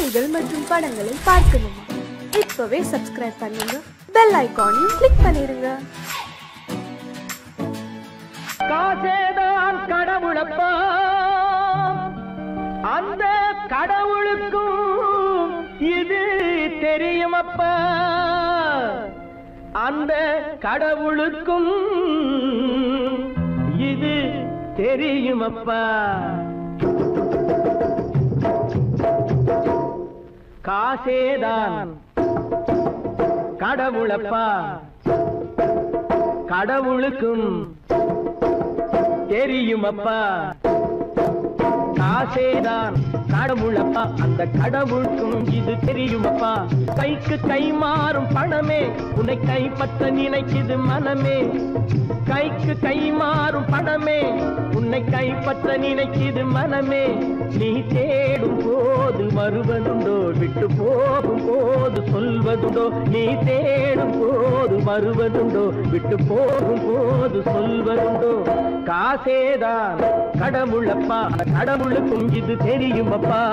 செய்திகள் மற்றும் படங்களை பார்க்கணுமா? இப்பவே சப்ஸ்கிரைப் பண்ணுங்க, பெல் ஐகானையும் கிளிக் பண்ணிருங்க. காசேதான் கடவுளப்பா, அந்த கடவுளுக்கும் இது தெரியுமப்பா, அந்த கடவுளுக்கும் இது தெரியுமப்பா. காசேதான் கடவுளப்பா, கடவுளுக்கும் தெரியுமப்பா. காசேதான் கடவுளப்பா, அந்த கடவுளுக்கும் இது தெரியுமப்பா. கைக்கு கை மாறும் பணமே உன்னை கைப்பற்ற நினைக்குது மனமே. கைக்கு கை மாறும் பணமே உன்னை கைப்பற்ற நினைக்குது மனமே. நீ தேடும் போது வருவதுண்டோ, விட்டு போகும் போது சொல்வதுண்டோ. நீ தேடும் போது வருவதுண்டோ, விட்டு போகும் போது சொல்வதுண்டோ. காசேதான் கடவுளப்பா, கடவுளுக்கும் இது தெரியுமப்பா.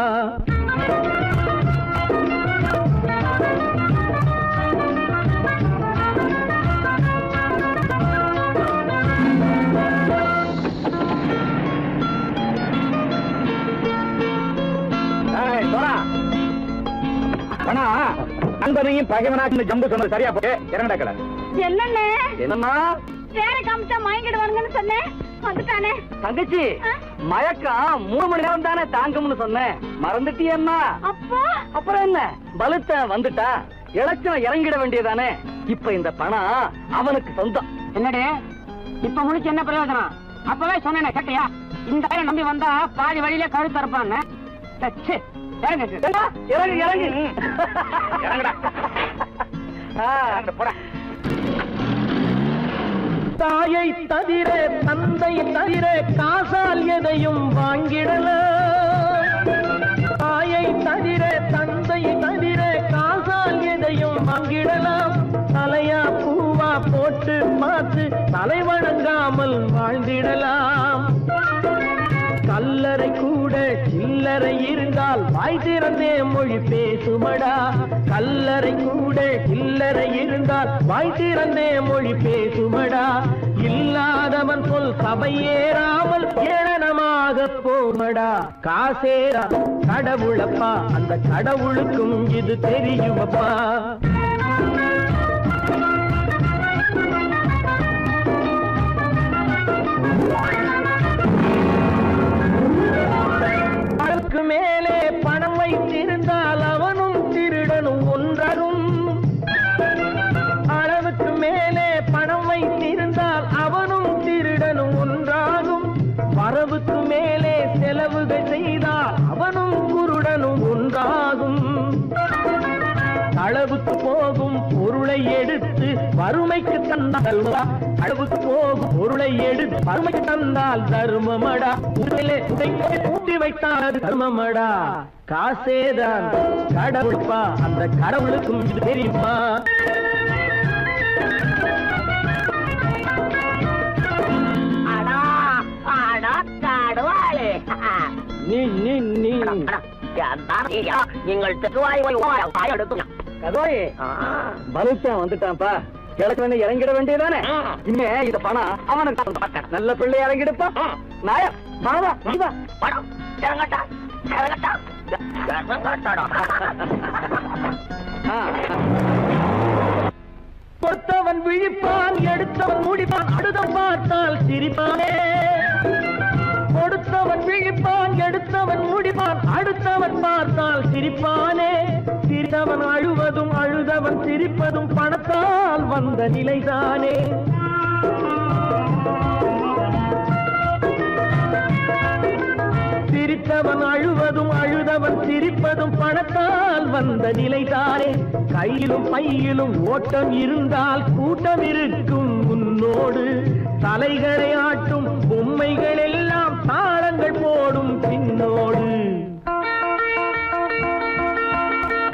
நண்பனையும் பகைவனாக்கு ஜம்பு சொன்னது சரியா போட்டு இறங்கடா கடை. என்னண்ணே என்னம்மா வேற காமிச்சா மயங்கிடுவானுங்கன்னு சொன்னேன், வந்துட்டானே. தங்கச்சி, மயக்கம் 3 மணி நேரம் தானே தாங்கும்னு சொன்னேன், மறந்துட்டியம்மா? அப்பா அப்புறம் என்ன, பலுத்த வந்துட்டா இலட்சணம் இறங்கிட வேண்டியதானே. இப்ப இந்த பணம் அவனுக்கு சொந்தம். என்னடே இப்ப முடிச்சு என்ன பிரயோஜனம்? அப்பவே சொன்னேன் கேட்டியா? இந்த பையன் நம்பி வந்தா பாதி வழியில கழுத்து இருப்பான்னு. இறங்கு இறங்கு இறங்குடா. தாயை தவிர தந்தை தவிர காசால் எதையும் வாங்கிடலாம். தாயை தவிர தந்தை தவிர காசால் எதையும் வாங்கிடலாம். தலையா பூவா போட்டு பார்த்து தலை வணங்காமல் வாழ்ந்திடலாம். கல்லறை கூட சில்லறை இருந்தால் வாய் திறந்தே மொழி பேசுமடா. கல்லறை கூட சில்லறை இருந்தால் வாய் திறந்தே மொழி பேசுமடா. இல்லாதவன் சொல் சபையேறாமல் ஏளனமாக போமடா. காசேரா கடவுளப்பா, அந்த கடவுளுக்கும் இது தெரியுமப்பா. அளவுக்கு மேலே பணம் வைத்திருந்தால் அவனும் திருடனும் ஒன்றாகும். அளவுக்கு மேலே பணம் வைத்திருந்தால் அவனும் திருடனும் ஒன்றாகும். வரவுக்கு மேலே செலவுகள் செய்தால் அவனும் குருடனும் ஒன்றாகும். அளவுக்கு போகும் பொருளை எடுத்து வறுமைக்கு தந்தால் அளவுக்கு போகும் பொருளை எடுத்து வறுமைக்கு தந்தால் தர்மமடா. ஊட்டி வைத்தால் தர்மமடா. காசேதான் கடவுள்ப்பா, அந்த கடவுளுக்கும் இது தெரியுமா? நீ நீ நீ நீங்கள் பலுத்தான் வந்துட்டான்ப்பா. கிழக்கு வந்து இறங்கிட வேண்டியதானே. இனிமே இந்த பணம் அவனுக்கு நல்ல பிள்ளை இறங்கிடுப்பா. நாயா மாவா படம் இறங்கட்டா இறங்கட்டா. கொடுத்தவன் விழிப்பான், எடுத்தவன் முடிப்பான், அடுத்தவன் பார்த்தால் சிரிப்பானே. கொடுத்தவன் விழிப்பான், எடுத்தவன் முடிப்பான், அடுத்தவன் பார்த்தால் சிரிப்பானே. சிரித்தவன் அழுவதும் அழுதவன் சிரிப்பதும் பணத்தால் வந்த நிலைதானே. சிரித்தவன் அழுவதும் அழுதவன் சிரிப்பதும் பணத்தால் வந்த நிலைதானே. கையிலும் பையிலும் ஓட்டம் இருந்தால் கூட்டம் இருக்கும் உன்னோடு. தலைகளை ஆட்டும் பொம்மைகள் எல்லாம் தாளங்கள் போடும் பின்னோடு.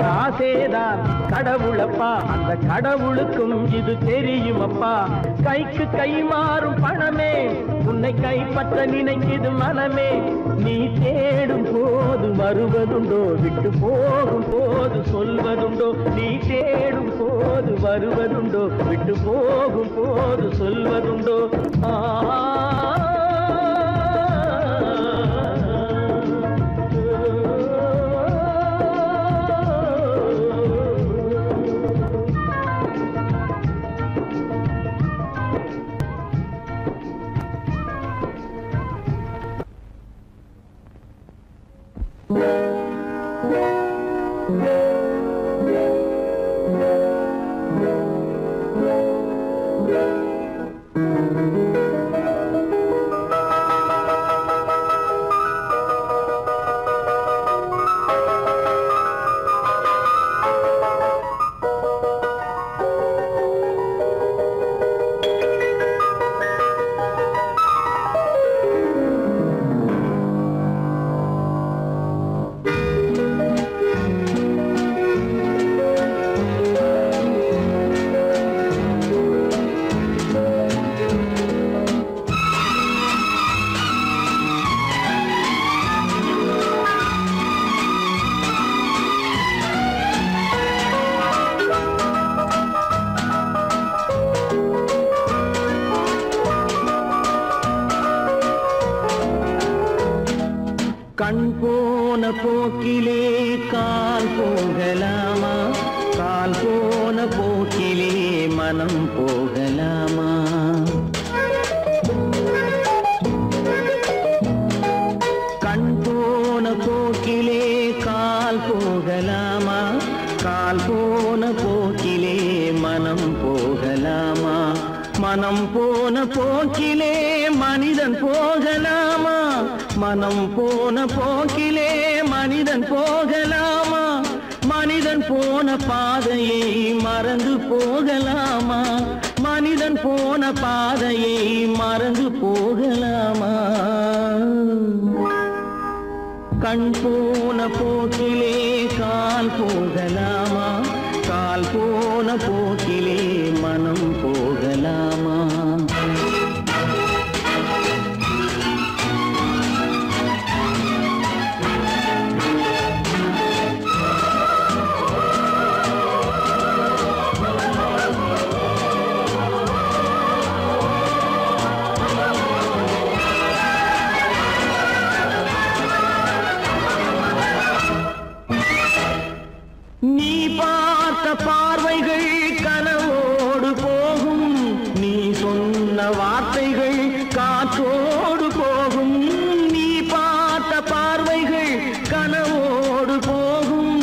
காசேதான் கடவுளப்பா, அந்த கடவுளுக்கும் இது தெரியுமப்பா. கைக்கு கை மாறும் பணமே உன்னை கைப்பற்ற நினைக்குது மனமே. நீ தேடும் போது வருவதுண்டோ, விட்டு போகும் போது சொல்வதுண்டோ. நீ தேடும் போது வருவதுண்டோ, விட்டு போகும் போது சொல்வதுண்டோ. கண் போன போக்கிலே கால் போகலாமா, கால் போன போக்கிலே மனம் போகலாமா. கண் போன போக்கிலே கால் போகலாமா, கால் போன போக்கிலே மனம் போகலாமா. மனம் போன போக்கிலே மனிதன் போகலாமா, மனம் போன போக்கிலே மனிதன் போகலாமா. மனிதன் போன பாதையை மறந்து போகலாமா, மனிதன் போன பாதையை மறந்து போகலாமா. கண் போன போக்கிலே கால் போகலாமா, கால் போன போக்கிலே மனம் போகலாமா. நீ பார்த்த பார்வைகள் கனவோடு போகும், நீ சொன்ன வார்த்தைகள் காற்றோடு போகும். நீ பார்த்த பார்வைகள் கனவோடு போகும்,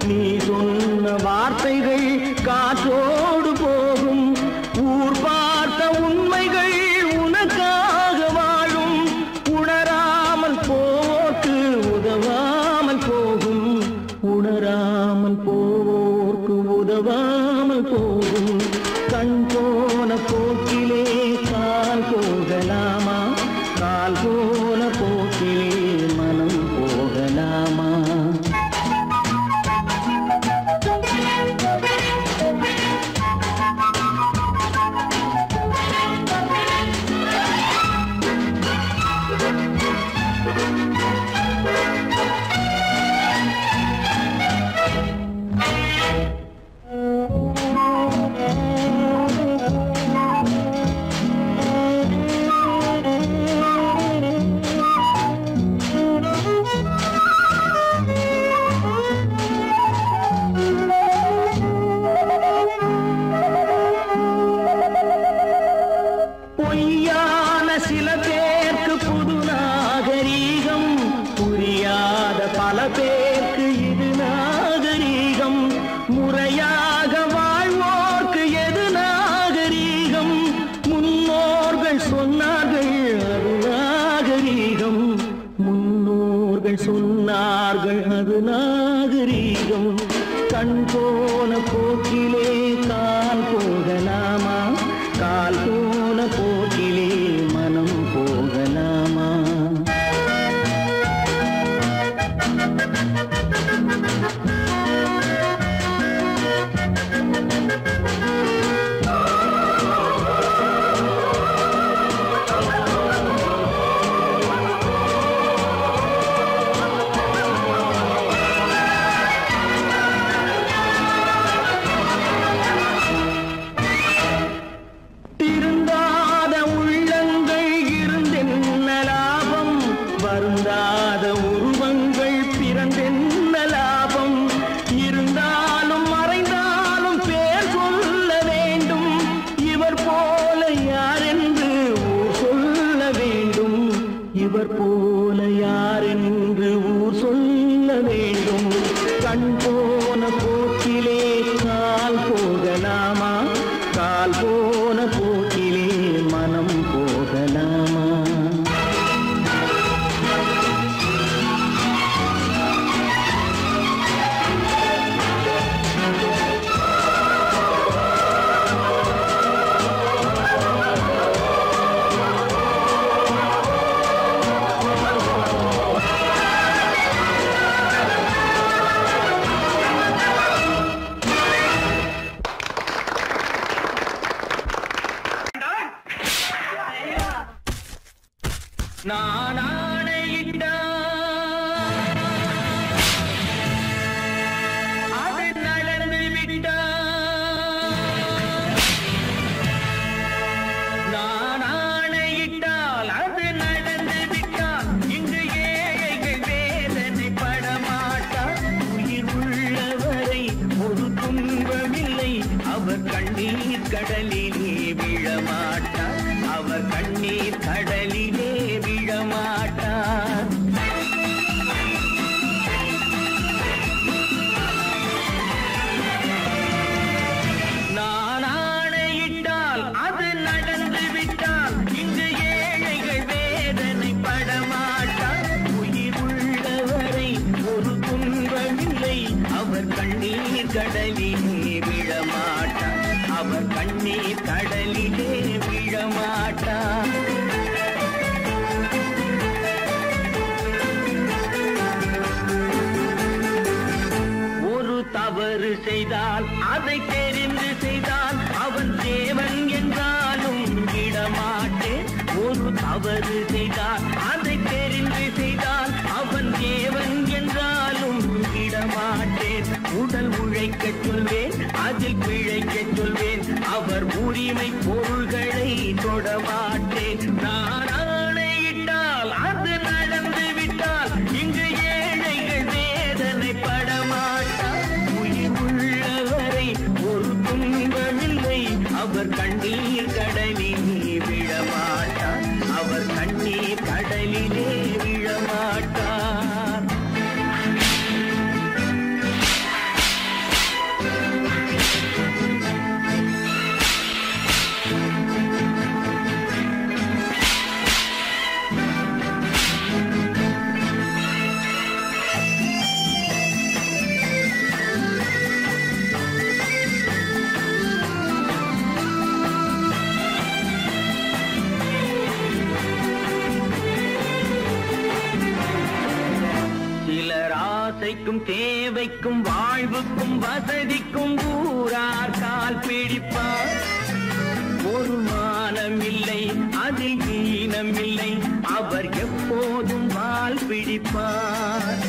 நீ சொன்ன வார்த்தைகள் காற்றோடு போகும். ஊர் பார்த்த உண்மைகள் உனக்காக வாழும், உணராமல் போக்கு உதவாமல் போகும், உணராமல் போவோர்க்கு உதவாமல் போகும். கண் போன போக்கிலே கால் போகலாமா, கால் போன போக்கிலே மனம் போகலாமா. பொய்யான சில பேருக்கு புது நாகரீகம், புரியாத பல பேருக்கு இது நாகரீகம். முறையாக வாழ்வோர்க்கு எது நாகரீகம், முன்னோர்கள் சொன்னார்கள் அது நாகரீகம், முன்னோர்கள் சொன்னார்கள் அது நாகரீகம். கண் போன போக்கிலே கால் போகலாமா, கால் போன போக்கிலே மனம் போகலாமா. கண் போன போக்கிலே கால் போகலாமா கால் போன போக்கிலே மனம் போகலாமா நான் ஆணையிட்டால் அது நடந்து விட்டால் நான் ஆணையிட்டால் அது நடந்து விட்டால் இங்கு ஏழைகள் வேதனை படமாட்டார் உயிர் உள்ளவரை ஒரு துன்பமில்லை அவர் கண்ணீர் கடலிலே விழமாட்டார் அவர் கண்ணீர் கடலிலே விழமாட்டார் நான் ஆணையிட்டால் அது நடந்து விட்டால் இங்கு ஏழைகள் வேதனை படமாட்டார் உயிர் உள்ளவரை ஒரு துன்பமில்லை அவர் கண்ணீர் கடலிலே விழமாட்டார் அவர் கண்ணீர் கடலிலே விழமாட்டார் ஒரு தவறு செய்தால் அதை தெரிந்து செய்தால் அவன் தேவன் என்றாலும் விடமாட்டேன் ஒரு தவறு செய்தால் அதை தெரிந்து செய்தால் அவன் தேவன் என்றாலும் விடமாட்டேன் உடல் உழைக்கச் சொல்வேன் அதில் பிழைக்கச் சொல்வேன் அவர் உரிமை பொருள்களை தொடமாட்டேன் நான் ஆணையிட்டால் அது நடந்து விட்டால் இங்கு ஏழைகள் வேதனை படமாட்டார் உயிர் உள்ளவரை ஒரு துன்பமில்லை அவர் கண்ணீர் கடலிலே விழமாட்டார் அவர் கண்ணீர் கடலிலே விழமாட்டார் சிலர் ஆசைக்கும் தேவைக்கும் வாழ்வுக்கும் வசதிக்கும் ஊரார் கால் பிடிப்பார் ஒரு மானம் இல்லை அதில் ஈனம் இல்லை அவர் எப்போதும் வால் பிடிப்பார்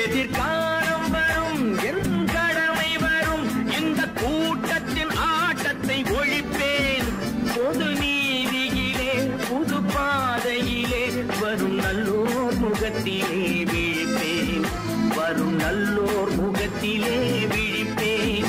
எதிர்காலம் வரும் என் கடமை வரும் இந்த கூட்டத்தின் ஆட்டத்தை ஒழிப்பேன் பொது நீதியிலே புது பாதையிலே வரும் நல்லோர் முகத்திலே விழிப்பேன் வரும் நல்லோர் முகத்திலே விழிப்பேன்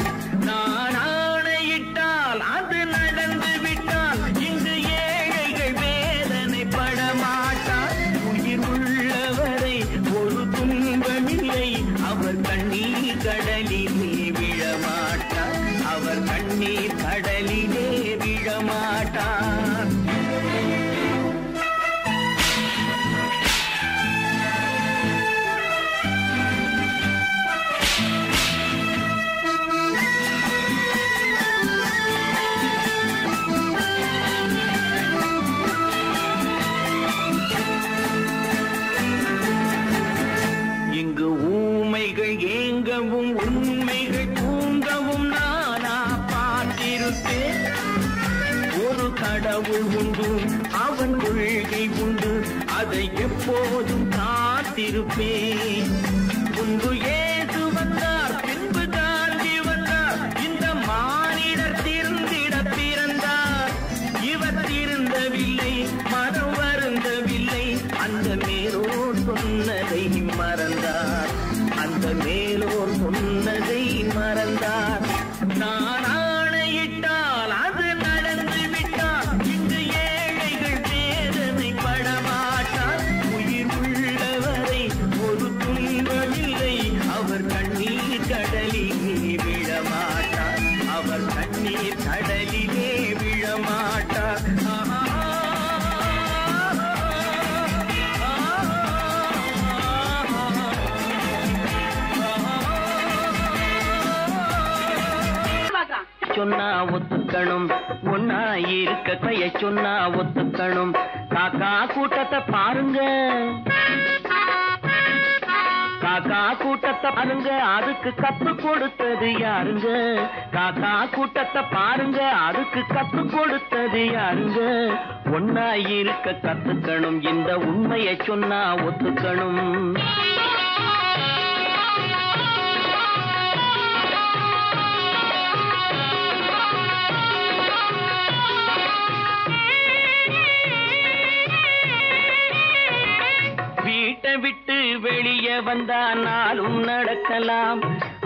நான் ஆணையிட்டால் அது நடந்து விட்டால் இங்கு ஏழைகள் வேதனை படமாட்டார் உயிர் உள்ளவரை ஒரு துன்பமில்லை அவர் கண்ணீர் கடலிலே விழமாட்டார் அவர் கண்ணீர் கடலிலே விழமாட்டார் இங்கு ஊமைகள் ஏங்கவும் உண்மைகள் தூங்கவும் நானா பார்த்திருப்பேன் ஒரு கடவுள் உண்டு அவன் கொள்கை உண்டு அதை எப்போதும் காத்திருப்பேன் முன்பு ஏசு வந்தார் பின்பு காந்தி வந்தார் இந்த மானிடர் திருந்திட பிறந்தார் இவர் திருந்தவில்லை மனம் வருந்தவில்லை அந்த மேலோர் சொன்னதை மறந்தார் அந்த மேலோர் சொன்னதை மறந்தார் நான் ஆணையிட்டால் அது நடந்து விட்டால் இங்கு ஏழைகள் வேதனை படமாட்டார் உயிர் உள்ளவரை ஒரு துன்பமில்லை அவர் கண்ணீர் கடலிலே விழமாட்டார், அவர் கண்ணீர் கடலிலே விழமாட்டார். சொன்னா ஒத்துக்கணும், ஒன்னா இருக்க கைய சொன்னா ஒத்துக்கணும். காக்கா கூட்டத்தை பாருங்க, காக்கா கூட்டத்தை பாருங்க, அதுக்கு கத்து கொடுத்தது யாருங்க? காக்கா கூட்டத்தை பாருங்க, அதுக்கு கத்து கொடுத்தது யாருங்க? ஒன்னா இருக்க கத்துக்கணும், இந்த உண்மையை சொன்னா ஒத்துக்கணும். வீட்டை விட்டு வெளியே வந்தா நாளும் நடக்கலாம்,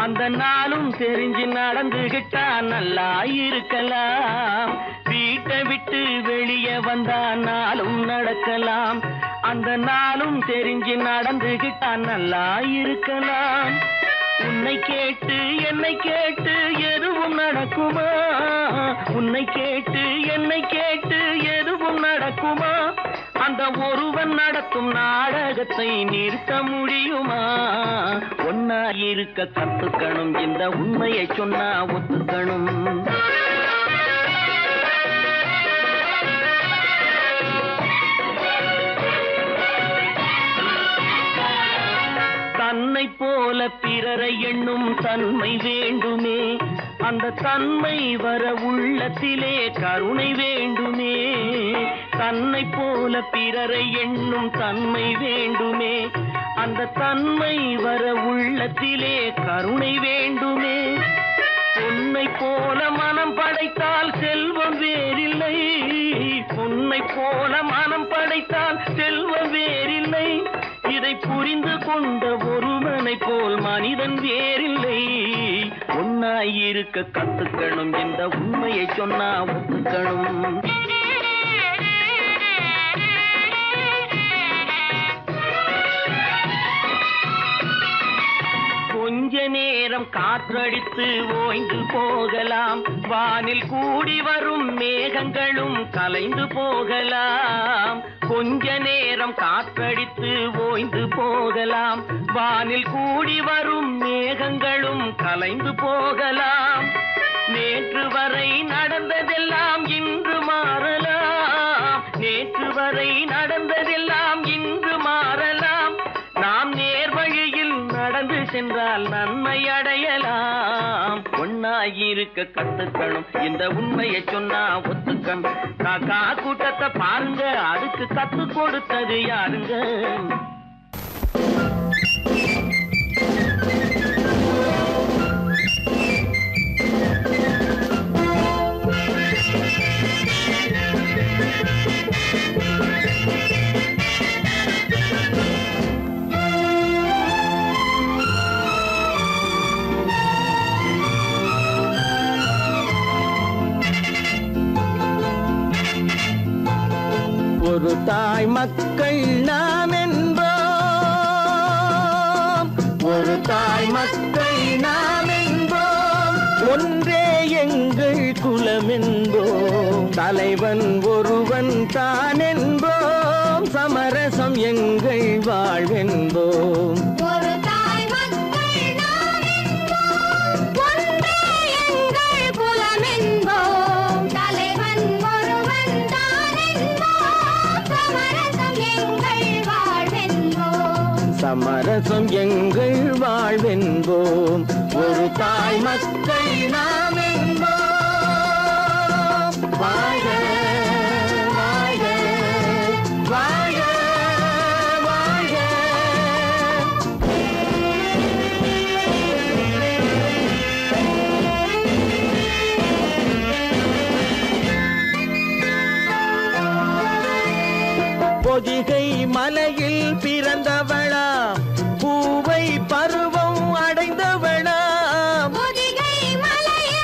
அந்த நாளும் தெரிஞ்சு நடந்துகிட்டா நல்லா இருக்கலாம். வீட்டை விட்டு வெளியே வந்தா நாளும் நடக்கலாம், அந்த நாளும் தெரிஞ்சு நடந்துகிட்டா நல்லா இருக்கலாம். உன்னை கேட்டு என்னை கேட்டு எதுவும் நடக்குமா? உன்னை கேட்டு என்னை கேட்டு எதுவும் நடக்குமா? அந்த ஒருவன் நடத்தும் நாடகத்தை நிறுத்த முடியுமா? ஒன்னா இருக்க கத்துக்கணும், இந்த உண்மையை சொன்னா ஒத்துக்கணும். தன்னை போல பிறரை எண்ணும் தன்மை வேண்டுமே, அந்த தன்மை வர உள்ளத்திலே கருணை வேண்டுமே. தன்னை போல பிறரை எண்ணும் தன்மை வேண்டுமே, அந்த தன்மை வர உள்ளத்திலே கருணை வேண்டுமே. பொன்னை போல மனம் படைத்தால் செல்வம் வேறில்லை, பொன்னை போல மனம் படைத்தால் செல்வம் வேறில்லை. இதை புரிந்து கொண்ட ஒருவனை போல் மனிதன் வேறில்லை. ஒன்னாயிருக்க கத்துக்கணும், இந்த உண்மையை சொன்னா ஒத்துக்கணும். கொஞ்ச நேரம் காற்றடித்து ஓய்ந்து போகலாம், வானில் கூடி வரும் மேகங்களும் கலைந்து போகலாம். கொஞ்ச நேரம் காற்றடித்து ஓய்ந்து போகலாம், வானில் கூடி வரும் மேகங்களும் கலைந்து போகலாம். நேற்று வரை நடந்ததெல்லாம் இன்று மாறலாம், நேற்று வரை நடந்ததெல்லாம் இன்று மாறலாம். நாம் நேர்வழியில் நடந்து சென்றால் நன்மை அடையலாம். ஒன்னாயிருக்க கத்துக்கணும், இந்த உண்மையை சொன்னா ஒத்துக்கணும். காக்கா கூட்டத்தை பாருங்க, அதுக்கு கத்து கொடுத்தது யாருங்க? ஒரு தாய் மக்கள் நாம் என்போம், ஒரு தாய் மக்கள் நாம் என்போம், ஒன்றே எங்கள் குலம் என்போம், தலைவன் ஒருவன் தான் என்போம், சமரசம் எங்கள் வாழ்வென்போம். சமரசம் எங்கள் வாழ்வென்போம், ஒரு தாய் மக்கள் நாம் என்போம். வாழ்க வாழ்க வாழ்க வாழ்க. பொதிகை மலையில் பிறந்தவளா, பூவை பருவம் அடைந்தவளா, பொதிகை மலையில்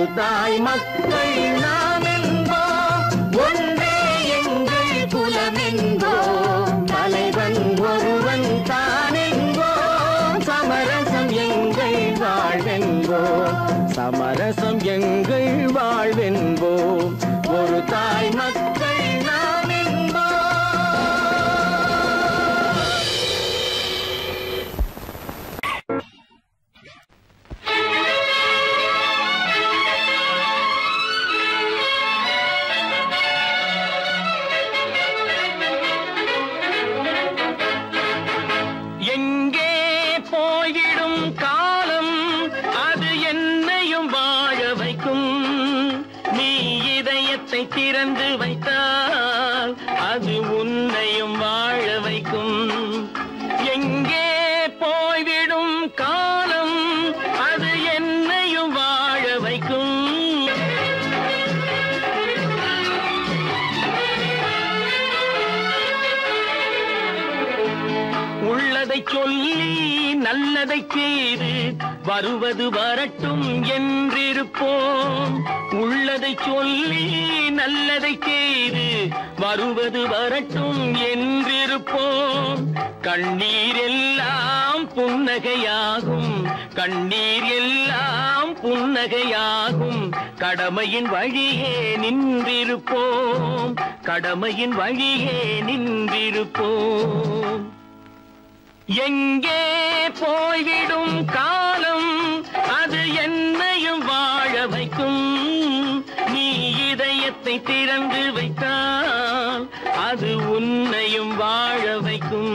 ஒரு தாய் மக்கள் நாம் என்போம், ஒன்றே எங்கள் குலம் என்போம், தலைவன் ஒருவன் தான் என்போம், சமரசம் எங்கள் வாழ்வென்போம், சமரசம் எங்கள் வாழ்வென்போம், ஒரு தாய் மக்கள் நாம் என்போம். எங்கே போய்விடும் காலம் அது என்னையும் வாழ வைக்கும், நீ இதயத்தை திறந்து வைத்தால் அது உன்னையும் வாழ வைக்கும். எங்கே போய்விடும் காலம் அது என்னையும் வாழ வைக்கும். உள்ளதை சொல்லி நல்லதை செய்து வருவது வரட்டும் என்றிருப்போம், உள்ளதை சொல்லி நல்லதை செய்து வருவது வரட்டும் என்றிருப்போம். கண்ணீர் எல்லாம் புன்னகையாகும், கண்ணீர் எல்லாம் புன்னகையாகும், கடமையின் வழியே நின்றிருப்போம், கடமையின் வழியே நின்றிருப்போம். எங்கே போய்விடும் காலம் அது என்னையும் வாழ வைக்கும், நீ இதயத்தை திறந்து வைத்தால் அது உன்னையும் வாழ வைக்கும்.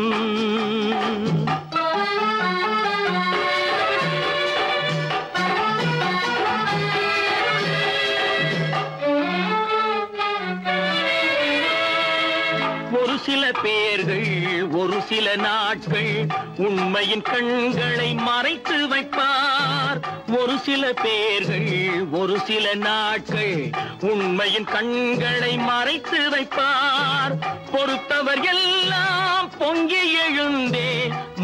ஒரு சில பேர்கள் ஒரு சில நாட்கள் உண்மையின் கண்களை மறைத்து வைப்பார், ஒரு சில பேர்கள் ஒரு சில நாட்கள் உண்மையின் கண்களை மறைத்து வைப்பார். பொறுத்தவர் எல்லாம் பொங்கி எழுந்தே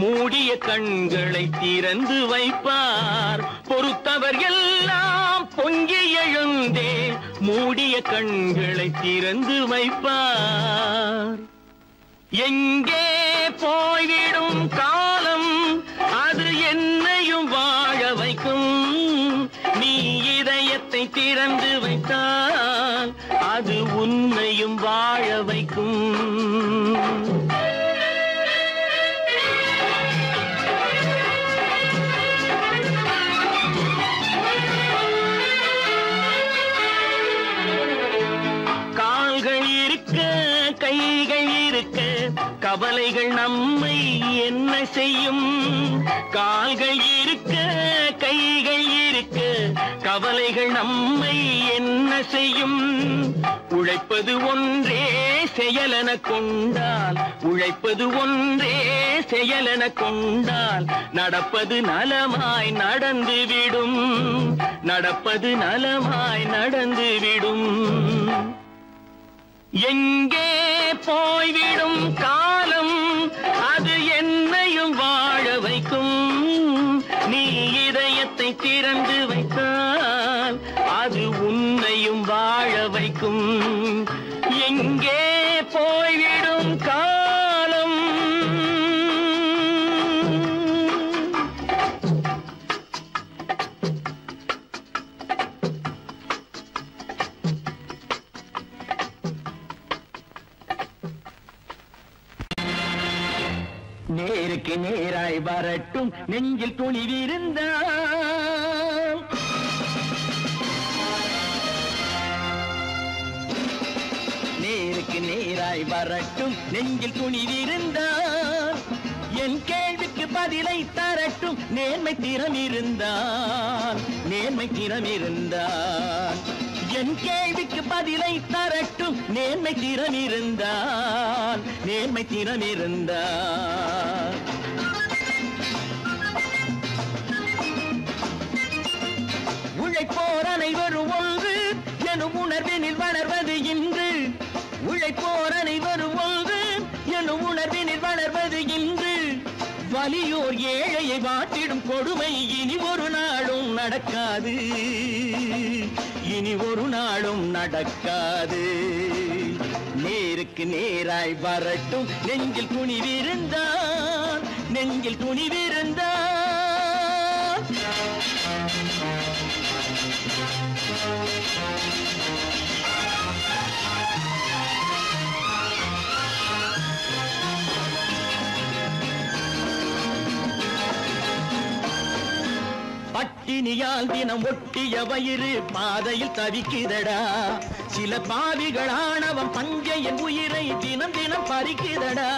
மூடிய கண்களை திறந்து வைப்பார், பொறுத்தவர் எல்லாம் பொங்கி எழுந்தே மூடிய கண்களை திறந்து வைப்பார். எங்கே போய்விடும் காலம் அது என்னையும் வாழ வைக்கும், நீ இதயத்தை திறந்து வைத்தால் அது உன்னையும் வாழ வைக்கும். கால்கள் இருக்க கைகள் இருக்க கவலைகள் நம்மை என்ன செய்யும், கால்கள் இருக்க கைகள் இருக்க கவலைகள் நம்மை என்ன செய்யும். உழைப்பது ஒன்றே செயலென கொண்டால், உழைப்பது ஒன்றே செயலென கொண்டால் நடப்பது நலமாய் நடந்துவிடும், நடப்பது நலமாய் நடந்துவிடும். எங்கே போய்விடும் காலம் அது என்னையும் வாழ வைக்கும், நீ இதயத்தை திறந்து வைத்தால் அது உன்னையும் வாழ வைக்கும். எங்கே போய்விடும் காலம். நேருக்கு நேராய் வரட்டும் நெஞ்சில் துணிவிருந்தால், நேருக்கு நேராய் வரட்டும் நெஞ்சில் துணிவிருந்தால், என் கேள்விக்கு பதிலை தரட்டும் நேர்மை திறம் இருந்தால், நேர்மை திறம் இருந்தால். என் கேள்விக்கு பதிலை தரட்டும் நேர்மை திறம் இருந்தால், நேர்மை திறம் இருந்தால். உழைப்போர் அனைவரும் ஒன்று எனும் உணர்வினில் வளர்வது இன்று, உழைப்போர் அனைவரும் ஒன்று எனும் உணர்வினில் வளர்வது இன்று. வலியோர் ஏழையை வாட்டிடும் கொடுமை இனி ஒரு நாளும் நடக்காது, இனி ஒரு நாளும் நடக்காது. நேருக்கு நேராய் வரட்டும் நெஞ்சில் துணிவிருந்தான், நெஞ்சில் துணிவிருந்தான். பட்டினியால் தினம் ஒட்டிய வயிறு பாதையில் தவிக்குதடா, சில பாவிகளானவன் பஞ்சையின் உயிரை தினம் தினம் பறிக்குதடா.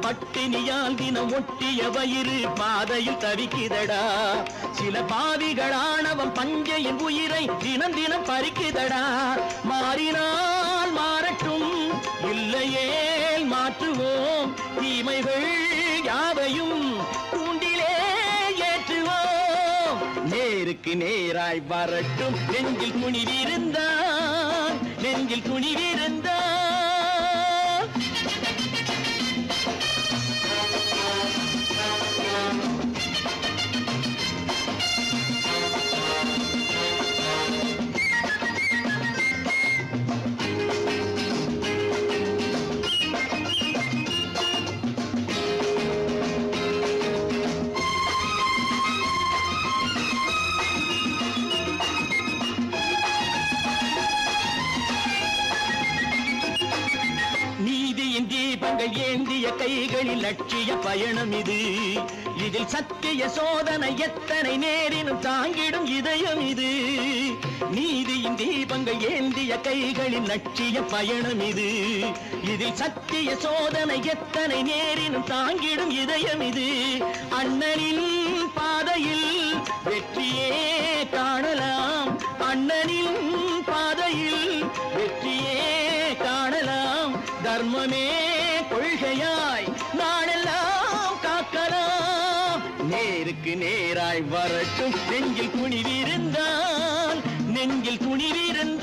பட்டினியால் தினம் ஒட்டிய வயிறு பாதையில் தவிக்குதடா, சில பாவிகளானவன் பஞ்சையின் உயிரை தினம் தினம் பறிக்குதடா. மாறினால் மாறட்டும், இல்லையே மாற்றுவோம், தீமைகள் யாவையும் தூண்டிலே ஏற்றுவோம். நேருக்கு நேராய் வரட்டும் நெஞ்சில் துணிவிருந்தான், நெஞ்சில் துணிவிருந்தான். தீபங்கள் ஏந்திய கைகளில் லட்சிய பயணம் இது, இதில் சத்திய சோதனை எத்தனை நேரினும் தாங்கிடும் இதயம் இது. நீதியின் தீபங்கள் ஏந்திய கைகளில் லட்சிய பயணம் இது, இதில் சத்திய சோதனை எத்தனை நேரினும் தாங்கிடும் இதயம் இது. அண்ணனின் பாதையில் வெற்றியே காணலாம், அண்ணனின் பாதையில் வெற்றியே காணலாம். தர்மமே கொள்கையாய் நாளெல்லாம் காக்கலாம். நேருக்கு நேராய் வரட்டும் நெஞ்சில் துணிவிருந்தான், நெஞ்சில் துணிவிருந்தான்.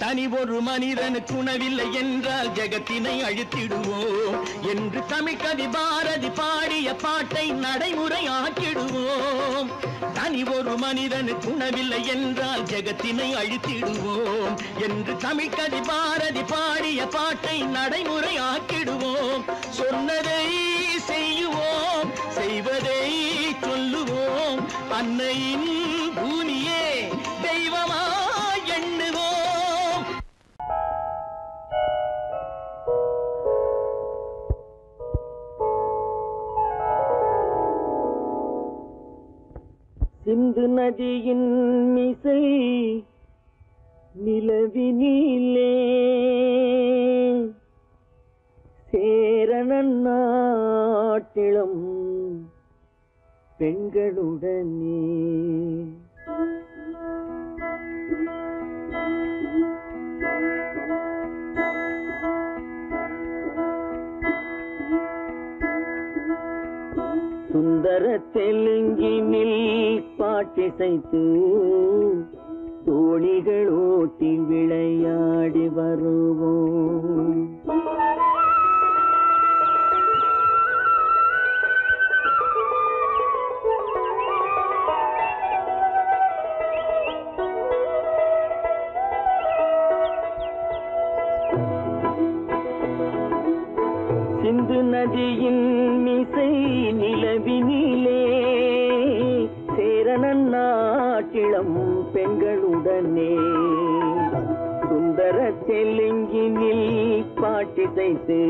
தனி ஒரு மனிதனுக்கு உணவில்லை என்றால் ஜெகத்தினை அழித்திடுவோம் என்று தமிழ் கவி பாரதி பாடிய பாட்டை நடைமுறை ஆக்கிடுவோம். தனி ஒரு மனிதனுக்கு உணவில்லை என்றால் ஜெகத்தினை அழித்திடுவோம் என்று தமிழ் கவி பாரதி பாடிய பாட்டை நடைமுறை ஆக்கிடுவோம். சொன்னதை செய்யுவோம், செய்வதை சொல்லுவோம், அன்னையின் பூமியே தெய்வமா எண்ணுவோம். சிந்து நதியின் மிசை நிலவினிலே சேரணன் நாட்டிளம் பெண்களுடனே சுந்தர தெலுங்கினில் பாட்டிசைத்து தோணிகள் ஓட்டி விளையாடி வருவோம். சிந்து நதியின் மிசை நிலவினிலே சேரணன் நாட்டிளம் பெண்களுடனே சுந்தர தெலுங்கினில் பாட்டிசைத்து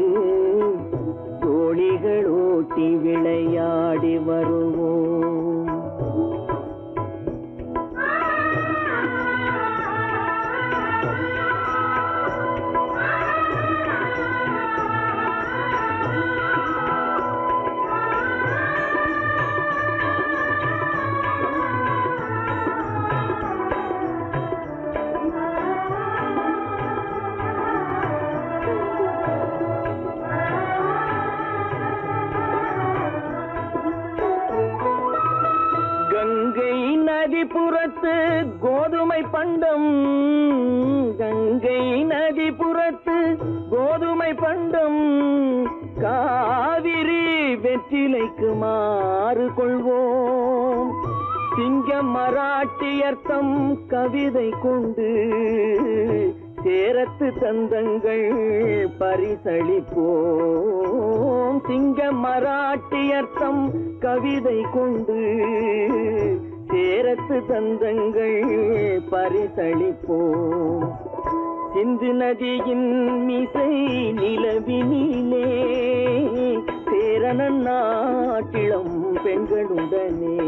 தோணிகள் ஓட்டி விளையாடி வருவோம். நதிபுறத்து கோதுமை பண்டம், கங்கை நதிபுறத்து கோதுமை பண்டம், காவிரி வெற்றிலைக்கு மாறு கொள்வோம். சிங்க மராட்டியர்த்தம் கவிதை கொண்டு சேரத்து தந்தங்கள் பரிசளிப்போம். சிங்க மராட்டியர்த்தம் கவிதை கொண்டு சேரத்து தந்தங்கள் பரிசளிப்போம். சிந்து நதியின் மிசை நிலவினிலே சேரணன் நாட்டிளம் பெண்களுடனே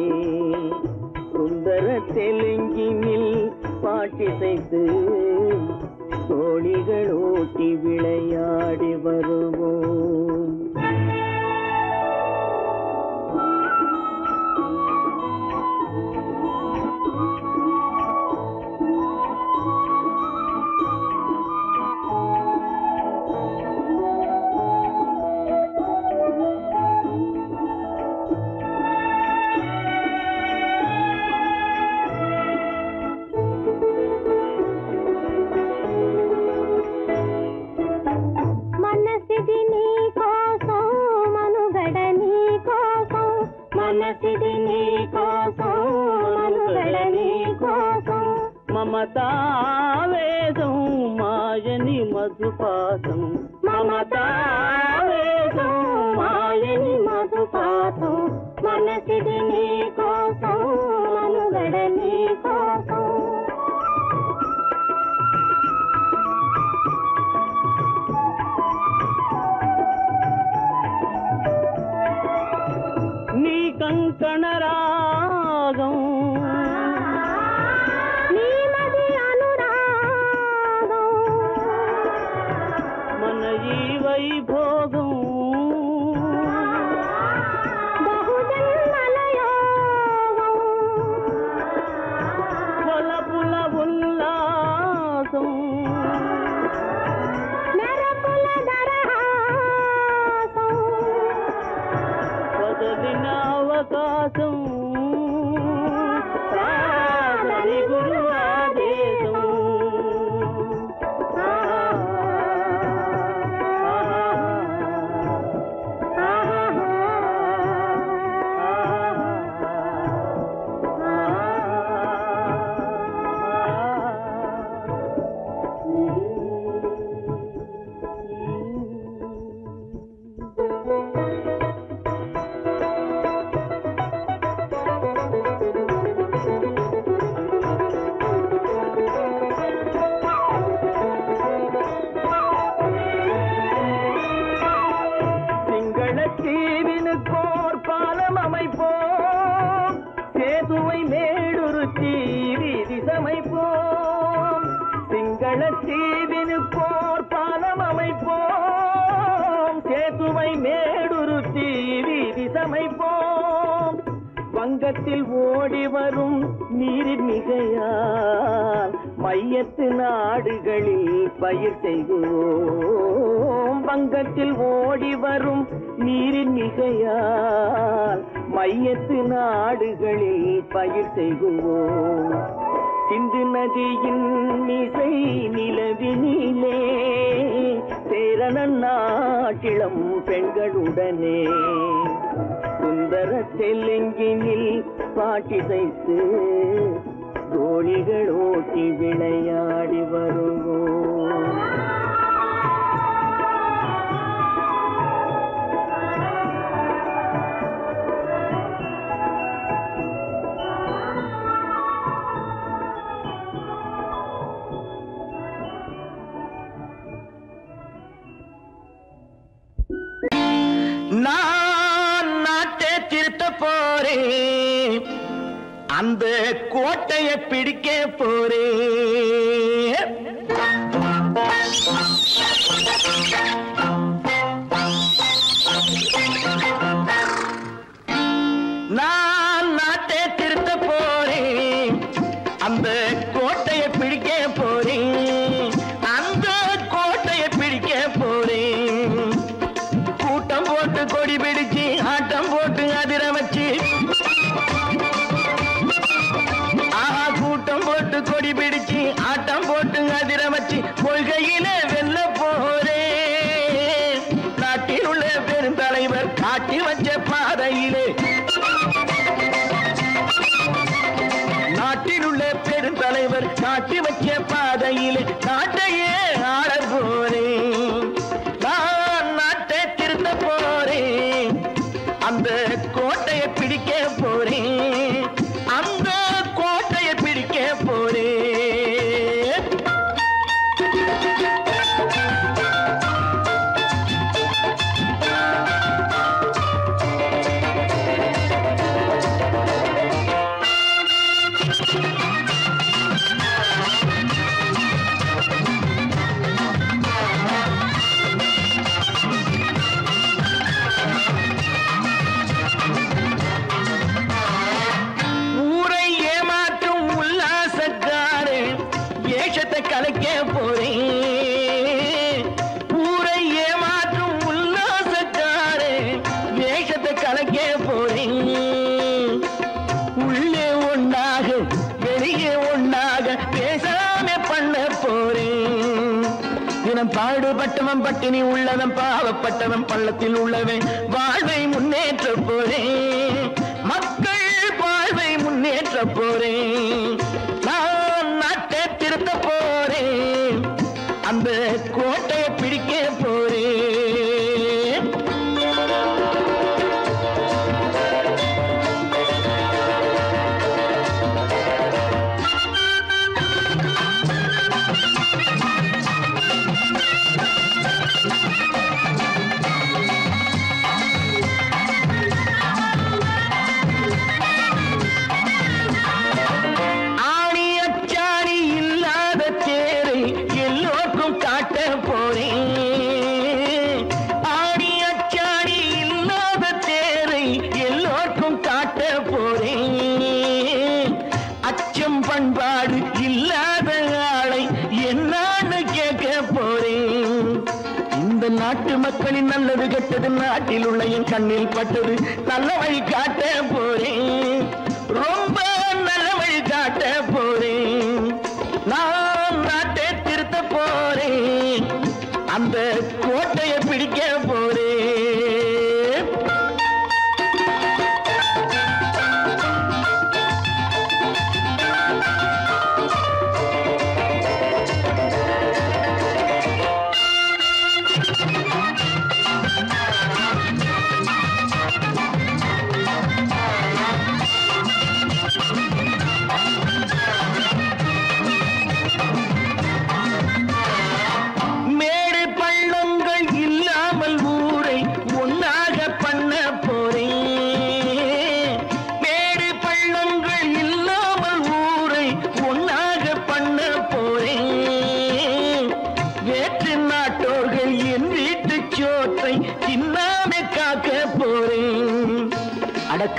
சுந்தர தெலுங்கினில் பாட்டிசைத்து தோழிகள் ஓட்டி விளையாடி வருவோம். మమతావేదం మాయని మధుపాతం, మమతావేదం మాయని మధుపాతం, మనసిది నీ కోసం మనుగడ నీ కోసం. నీ కంకణ రాగం వైభోగం బహుజన్మలయోగం కొలపుల ఉల్లాసం మెరపుల దరహాసం పదవిన అవకాశం సాధని గురు ఆదేశం. தீவினுக்கோர் பாலம் அமைப்போம், சேதுவை மேடுருத்தி வீதி சமைப்போம். சிங்கள தீவினுக்கோர் பாலம் அமைப்போம், சேதுவை மேடுருத்தி வீதி சமைப்போம். வங்கத்தில் ஓடி வரும் நீரின் மிகையால் மையத்து நாடுகளில் பயிர் செய்வோம். வங்கத்தில் ஓடி வரும் நீரின் மிகையால் மையத்து நாடுகளில் பயிர் செய்வோம். சிந்து நதியின் மிசை நிலவினிலே சேரணன் நாட்டிளம் பெண்களுடனே சுந்தர தெலுங்கினில் பாட்டிசைத்து தோழிகள் ஓட்டி விளையாடி வருவோம். நான் நாட்டை திருத்த போறேன், அந்த கோட்டையை பிடிக்க போறேன். நான் நாட்டை திருத்த போறேன், அந்த கோட்டையை பிடிக்க போறேன், அந்த கோட்டையை பிடிக்க போறேன். கூட்டம் போட்டு கொடி பிடிச்சு ஆட்டம் போட்டு அதிர வச்சு காட்டி வச்ச பாதையிலே நாட்டிலுள்ள பெருந்தலைவர் காட்டி வச்ச பாதையிலே நாட்டையே ஆள போறேன். நான் நாட்டை திருத்த போறேன். அந்த கோட்டையை பிடிக்க போறேன். அந்த கோட்டையை பிடிக்க போறேன். கலைக்க போறேன். ஊரை ஏமாற்றும் உல்லாசக்காரே வேஷத்தை கலைக்க போறேன். உள்ளே ஒன்றாக வெளியே ஒன்றாக பேசாம பண்ண போறேன். தினம் பாடுபட்டவன் பட்டினி உள்ளவன் பாவப்பட்டவன் பள்ளத்தில் உள்ளவன் வாழ்வை முன்னேற்ற போறேன். மக்கள் வாழ்வை முன்னேற்ற போறேன். நான் நாட்டை திருத்த போறேன். அந்த கோட்டையை பிடிக்க போறேன். பண்பாடு இல்லாத ஆளை என்னான்னு கேட்க போறேன். இந்த நாட்டு மக்களின் நல்லது கெட்டது நாட்டில் உள்ள என் கண்ணில் பட்டது நல்ல வழி காட்ட போறேன். ரொம்ப நல்ல வழி காட்ட போறேன். நான் நாட்டை திருத்த போறேன். அந்த கோட்டையை பிடிக்க போறேன்.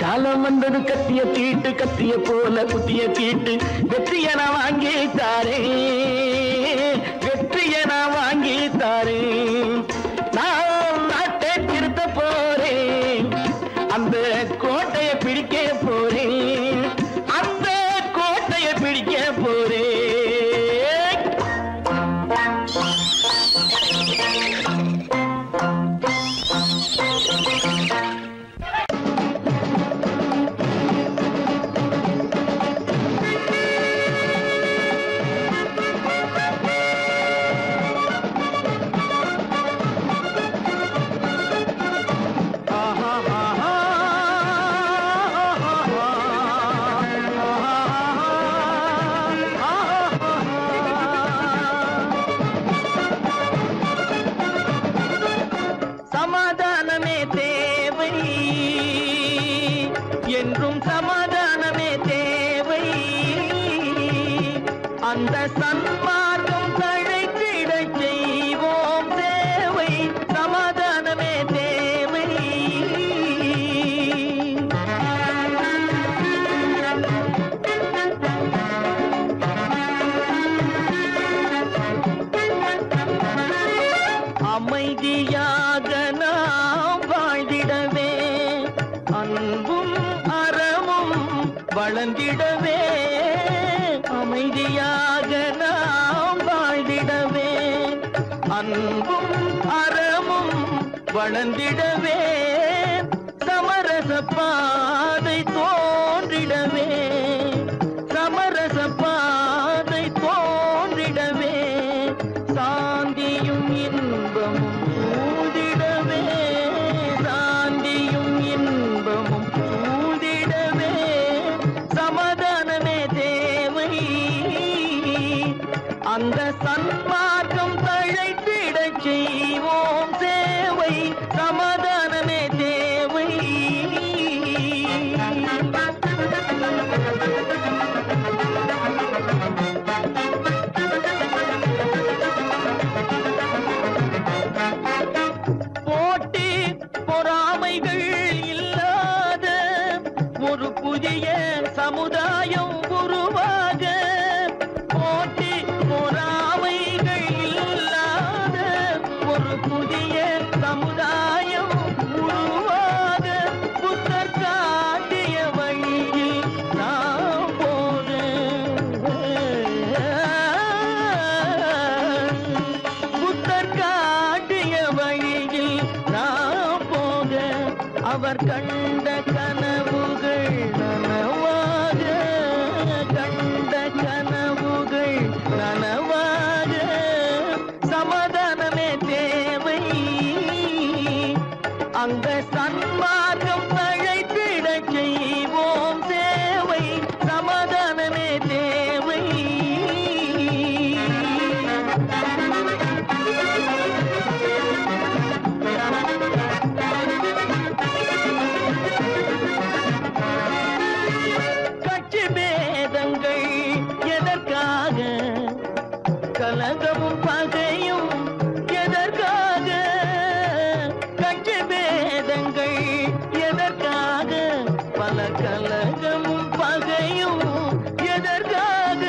காலம் வந்தது கத்திய தீட்டு கத்திய போல குத்திய தீட்டு வெற்றிய நான் வாங்கி தாரே. வெற்றிய நான் வாங்கி தாரே. நான் நாட்டை திருத்த போறேன். அந்த கோட்டையை பிடிக்க போறேன். அந்த கோட்டையை பிடிக்க போறேன். என்றும் சமாதானமே தேவை. அந்த சன்மார்க்கம் தழைத்திட செய்வோம் தேவை. சமாதானமே தேவை. அமைதியாக நாம் வாழ்ந்திடவே அன்பும் அறமும் வளர்ந்திடவே. அமைதியாக நாம் வாழ்ந்திடவே அன்பும் அறமும் வளர்ந்திடவே. சமரச பாதை தோன்றிடவே சமரச பாதை தோன்றிடவே சாந்தியும் இன்பமும் சூழ்ந்திடவே சாந்தியும் இன்பமும் சூழ்ந்திடவே சமாதானமே தேவை அந்த சன்மார்க்கம் தழைத்திடச் செய்வோம் சேவை சமாதானமே தேவை போட்டி பொறாமைகள் இல்லாத ஒரு புதிய சமுதாயம் உருவாக போட்டி பொறாமைகள் இல்லாத ஒரு புதிய சமுதாயம் உருவாக புத்தர் காட்டிய வழியில் நாம் போக புத்தர் காட்டிய வழியில் நாம் போக அவர் கண்ட கனவுகள் நனவாக கண்ட கனவுகள் நனவாக சமாதானமே தேவை அந்த சன்மார்க்கம் தழைத்திடச் செய்வோம் சேவை சமாதானமே தேவை கட்சி பேதங்கள் எதற்காக கலகமும் பகையும் எதற்காக கட்சி பேதங்கள் எதற்காக பல கலகமும் பகையும் எதற்காக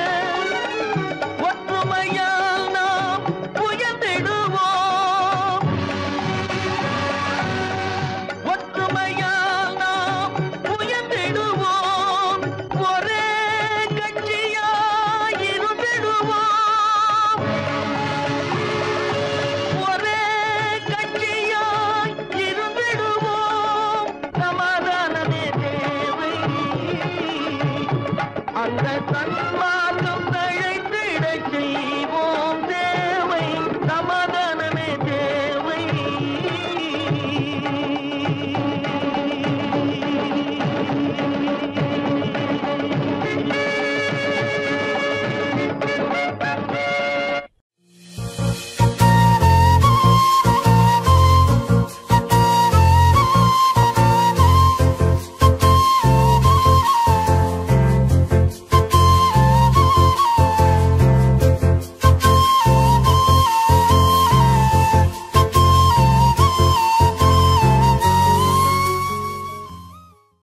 ஒற்றுமையால் நாம் உயர்ந்திடுவோம் ஒற்றுமையால் நாம் உயர்ந்திடுவோம் ஒரே கட்சியாய் இருந்திடுவோம் ஒரே கட்சியாய் இருந்திடுவோம் சமாதானமே தேவை அந்த